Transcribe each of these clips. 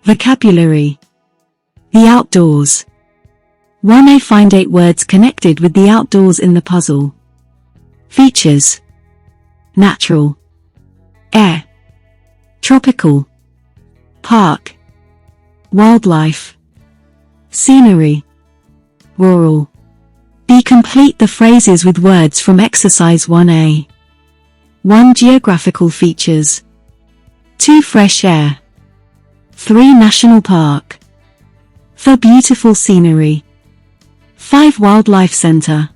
Vocabulary. The outdoors. 1A. Find 8 words connected with the outdoors in the puzzle. Features. Natural. Air. Tropical. Park. Wildlife. Scenery. Rural. B. Complete the phrases with words from exercise 1A. 1. Geographical features. 2. Fresh air. 3. National park. 4. Beautiful scenery. 5. Wildlife center.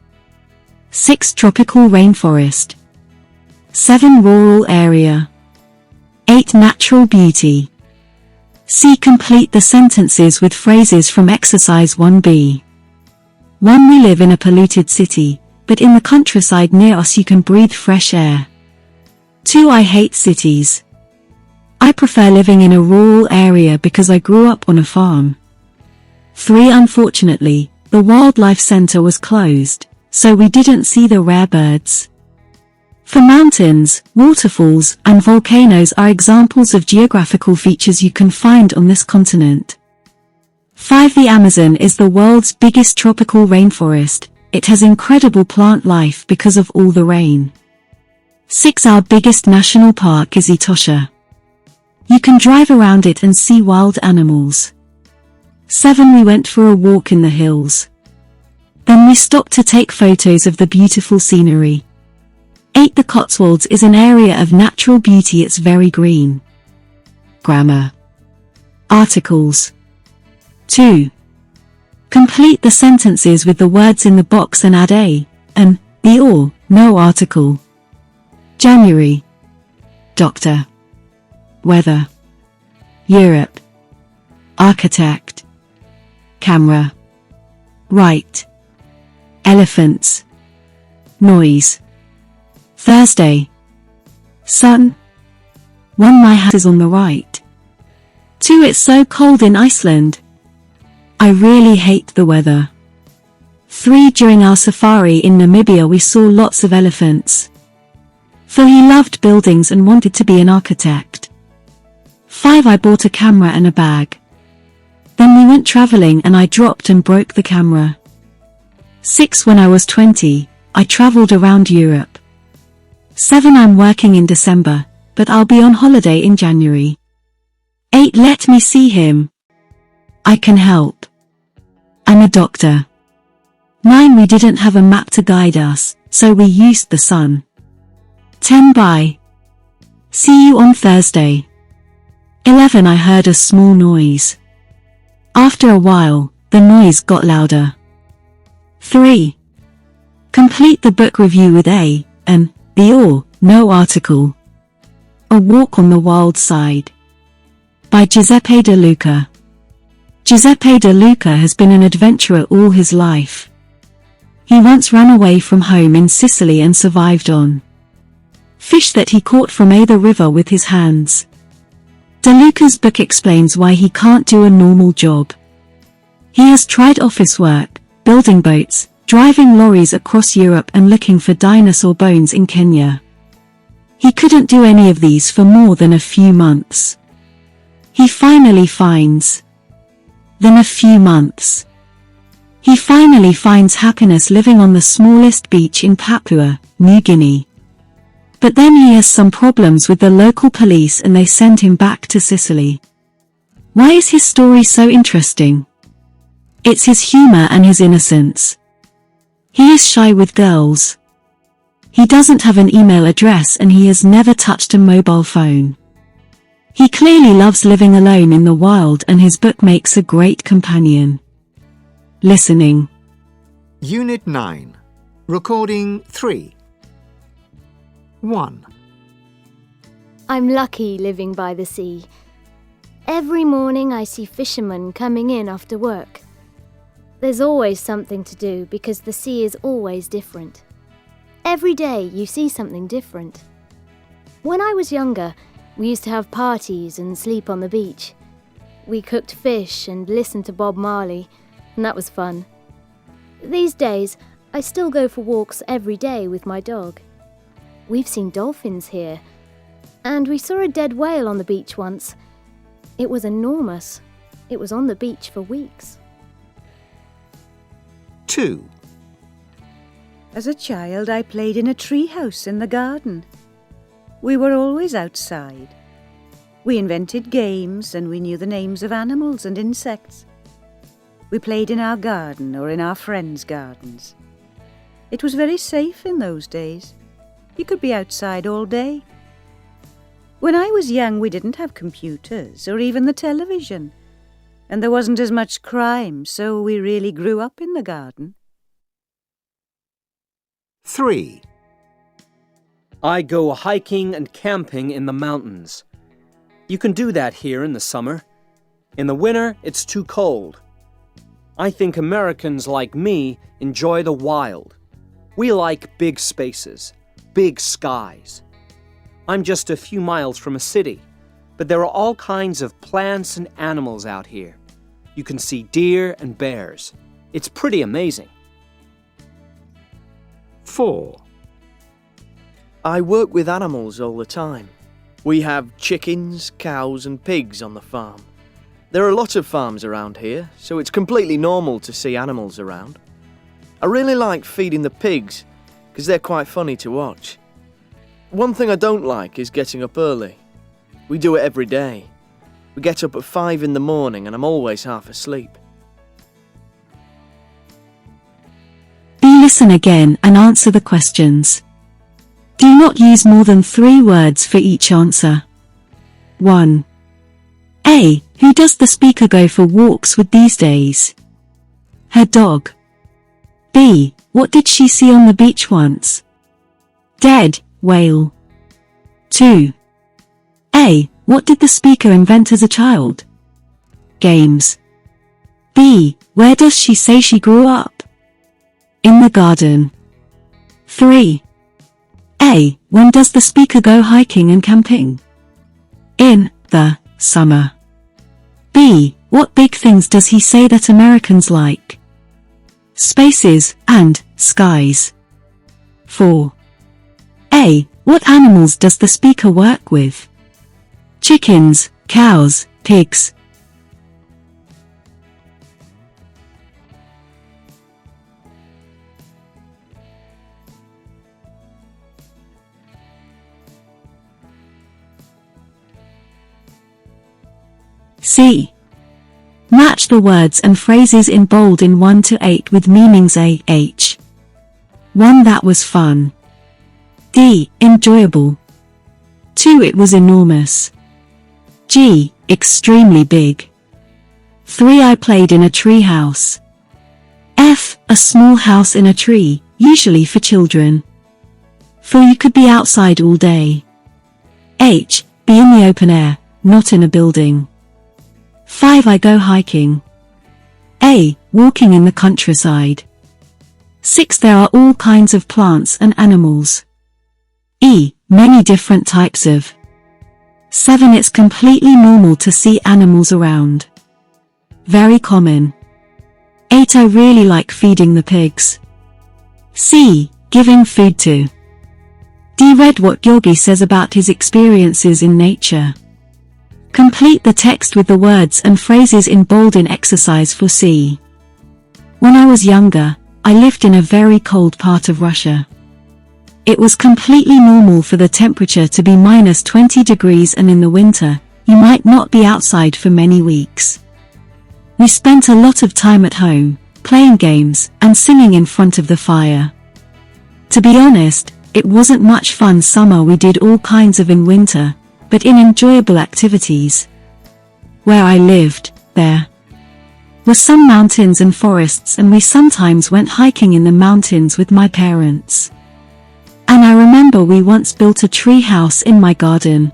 6. Tropical rainforest. 7. Rural area. 8. Natural beauty. C. Complete the sentences with phrases from exercise 1B. 1. We live in a polluted city, but in the countryside near us you can breathe fresh air. 2. I hate cities. I prefer living in a rural area because I grew up on a farm. 3. Unfortunately, the wildlife center was closed, so we didn't see the rare birds. For mountains, waterfalls, and volcanoes are examples of geographical features you can find on this continent. 5. The Amazon is the world's biggest tropical rainforest. It has incredible plant life because of all the rain. 6. Our biggest national park is Etosha. You can drive around it and see wild animals. 7. We went for a walk in the hills. Then we stopped to take photos of the beautiful scenery. 8. The Cotswolds is an area of natural beauty. It's very green. Grammar. Articles. 2. Complete the sentences with the words in the box and add a, an, the or, no article. January. Doctor. Weather. Europe. Architect. Camera. Right. Elephants. Noise. Thursday. Sun. 1. My hat is on the right. 2. It's so cold in Iceland. I really hate the weather. 3. During our safari in Namibia we saw lots of elephants. 4. He loved buildings and wanted to be an architect. 5. I bought a camera and a bag. Then we went traveling and I dropped and broke the camera. 6. When I was 20, I traveled around Europe. 7. I'm working in December, but I'll be on holiday in January. 8. Let me see him. I can help. I'm a doctor. 9. We didn't have a map to guide us, so we used the sun. 10. Bye. See you on Thursday. 11. I heard a small noise. After a while, the noise got louder. 3. Complete the book review with a, an, the or, no article. A Walk on the Wild Side. By Giuseppe De Luca. Giuseppe De Luca has been an adventurer all his life. He once ran away from home in Sicily and survived on fish that he caught from the river with his hands. De Luca's book explains why he can't do a normal job. He has tried office work, building boats, driving lorries across Europe and looking for dinosaur bones in Kenya. He couldn't do any of these for more than a few months. He finally finds happiness living on the smallest beach in Papua New Guinea. But then he has some problems with the local police and they send him back to Sicily. Why is his story so interesting? It's his humor and his innocence. He is shy with girls. He doesn't have an email address and he has never touched a mobile phone. He clearly loves living alone in the wild and his book makes a great companion. Listening. Unit 9. Recording 3. 1. I'm lucky living by the sea. Every morning I see fishermen coming in after work. There's always something to do because the sea is always different. Every day you see something different. When I was younger, we used to have parties and sleep on the beach. We cooked fish and listened to Bob Marley, and that was fun. These days, I still go for walks every day with my dog. We've seen dolphins here, and we saw a dead whale on the beach once. It was enormous. It was on the beach for weeks. 2. As a child, I played in a tree house in the garden. We were always outside. We invented games and we knew the names of animals and insects. We played in our garden or in our friends' gardens. It was very safe in those days. You could be outside all day. When I was young, we didn't have computers or even the television, and there wasn't as much crime, so we really grew up in the garden. 3. I go hiking and camping in the mountains. You can do that here in the summer. In the winter, it's too cold. I think Americans like me enjoy the wild. We like big spaces, big skies. I'm just a few miles from a city, but there are all kinds of plants and animals out here. You can see deer and bears. It's pretty amazing. 4. I work with animals all the time. We have chickens, cows and pigs on the farm. There are a lot of farms around here, so it's completely normal to see animals around. I really like feeding the pigs, because they're quite funny to watch. One thing I don't like is getting up early. We do it every day. We get up at 5 in the morning and I'm always half asleep. Listen again and answer the questions. Do not use more than 3 words for each answer. 1. A. Who does the speaker go for walks with these days? Her dog. B. What did she see on the beach once? Dead whale. 2. A. What did the speaker invent as a child? Games. B. Where does she say she grew up? In the garden. 3. A. When does the speaker go hiking and camping? In the summer. B. What big things does he say that Americans like? Spaces and skies. 4. A. What animals does the speaker work with? Chickens, cows, pigs. C. Match the words and phrases in bold in 1 to 8 with meanings A, H. 1. That was fun. D. Enjoyable. 2. It was enormous. G. Extremely big. 3. I played in a tree house. F. A small house in a tree, usually for children. 4. You could be outside all day. H. Be in the open air, not in a building. 5. I go hiking. A. Walking in the countryside. 6. There are all kinds of plants and animals. E. Many different types of. 7. It's completely normal to see animals around. Very common. 8. I really like feeding the pigs. C. Giving food to. D. Read what Yogi says about his experiences in nature. Complete the text with the words and phrases in bold in exercise 4C. When I was younger, I lived in a very cold part of Russia. It was completely normal for the temperature to be minus 20 degrees, and in the winter, you might not be outside for many weeks. We spent a lot of time at home, playing games and singing in front of the fire. To be honest, it wasn't much fun summer. We did all kinds of in winter, but in enjoyable activities. Where I lived, there were some mountains and forests, and we sometimes went hiking in the mountains with my parents. And I remember we once built a tree house in my garden.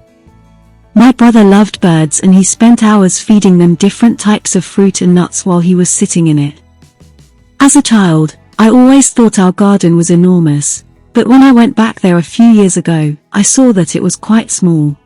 My brother loved birds and he spent hours feeding them different types of fruit and nuts while he was sitting in it. As a child, I always thought our garden was enormous, but when I went back there a few years ago, I saw that it was quite small.